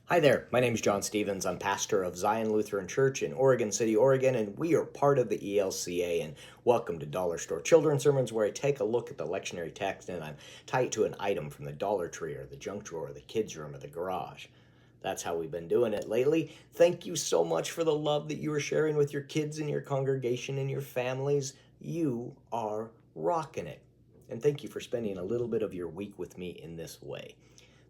Hi there, my name is John Stevens. I'm pastor of Zion Lutheran Church in Oregon City, Oregon, and we are part of the ELCA. And welcome to Dollar Store Children's Sermons, where I take a look at the lectionary text and I tie it to an item from the Dollar Tree or the junk drawer or the kids' room or the garage. That's how we've been doing it lately. Thank you so much for the love that you are sharing with your kids and your congregation and your families. You are rocking it. And thank you for spending a little bit of your week with me in this way.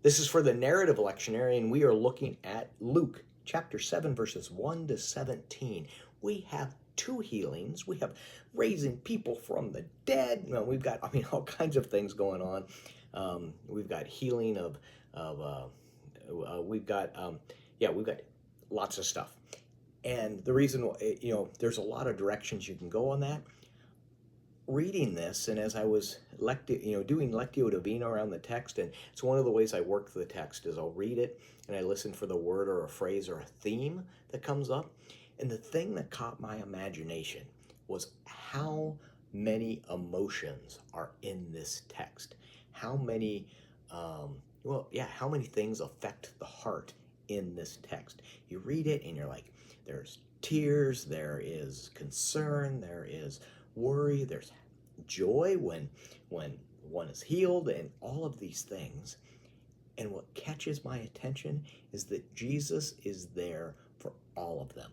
This is for the narrative lectionary, and we are looking at Luke chapter 7, verses 1 to 17. We have two healings. We have raising people from the dead. Well, we've got, all kinds of things going on. We've got healing we've got, we've got lots of stuff. And the reason, there's a lot of directions you can go on that. Reading this, and as I was doing Lectio Divina around the text, and it's one of the ways I work the text is I'll read it and I listen for the word or a phrase or a theme that comes up. And the thing that caught my imagination was how many emotions are in this text. How many, how many things affect the heart in this text. You read it and you're like, there's tears, there is concern, there is worry, there's joy when one is healed, and all of these things. And what catches my attention is that Jesus is there for all of them.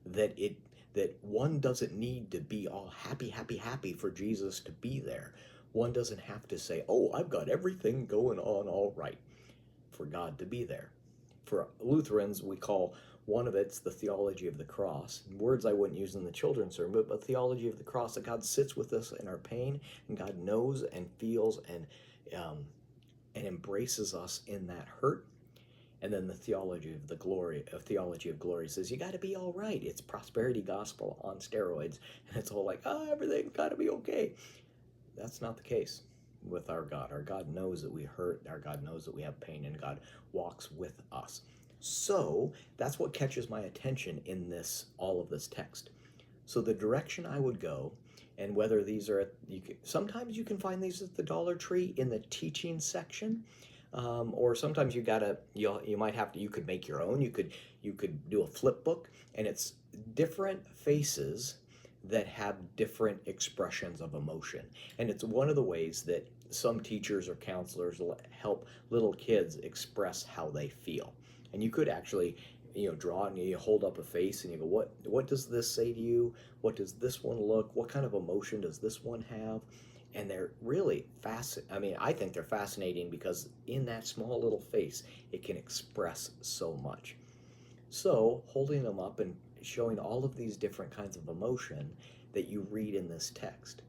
That one doesn't need to be all happy for Jesus to be there. One doesn't have to say, "Oh, I've got everything going on all right," for God to be there. For Lutherans, we call one of it's the theology of the cross. Words I wouldn't use in the children's sermon, but theology of the cross, that God sits with us in our pain, and God knows and feels and embraces us in that hurt. And then the theology of glory says you got to be all right. It's prosperity gospel on steroids, and it's all like, everything's got to be okay. That's not the case with our God. Our God knows that we hurt. Our God knows that we have pain, and God walks with us. So that's what catches my attention in all of this text. So the direction I would go, and whether these are sometimes you can find these at the Dollar Tree in the teaching section, or sometimes you could make your own. You could do a flip book, and it's different faces that have different expressions of emotion. And it's one of the ways that some teachers or counselors help little kids express how they feel. And you could actually, draw and you hold up a face and you go, what does this say to you? What does this one look? What kind of emotion does this one have? And they're really I think they're fascinating because in that small little face, it can express so much. So holding them up and showing all of these different kinds of emotion that you read in this text.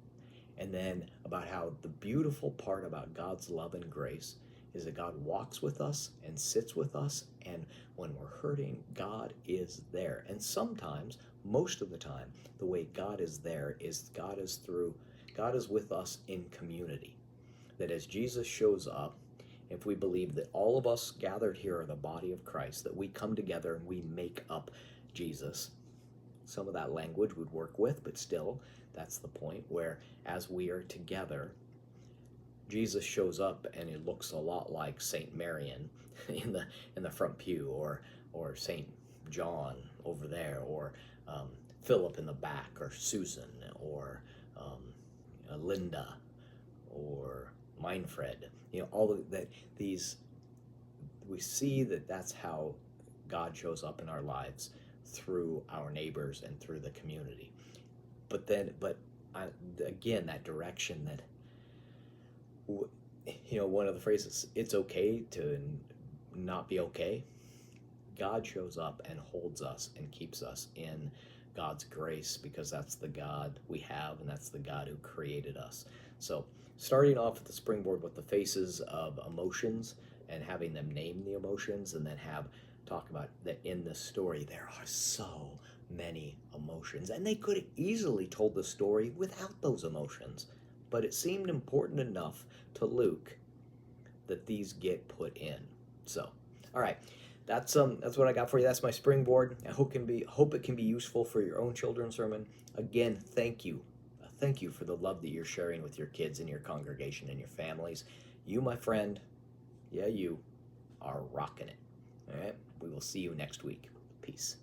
And then about how the beautiful part about God's love and grace is that God walks with us and sits with us, and when we're hurting, God is there. And sometimes, most of the time, the way God is there is God is with us in community. That as Jesus shows up, if we believe that all of us gathered here are the body of Christ, that we come together and we make up Jesus. Some of that language would work with, but still, that's the point where as we are together, Jesus shows up and it looks a lot like Saint Marian in the front pew, or Saint John over there, or Philip in the back, or Susan, or Linda, or Meinfred. All of that. We see that that's how God shows up in our lives through our neighbors and through the community. But again, that direction that, one of the phrases, it's okay to not be okay. God shows up and holds us and keeps us in God's grace, because that's the God we have, and that's the God who created us. So starting off at the springboard with the faces of emotions and having them name the emotions, and then talk about that in this story there are so many emotions, and they could have easily told the story without those emotions, but it seemed important enough to Luke that these get put in. So, all right, that's what I got for you. That's my springboard. I hope it can be useful for your own children's sermon. Again, thank you for the love that you're sharing with your kids and your congregation and your families. You, my friend, you are rocking it. All right, we will see you next week. Peace.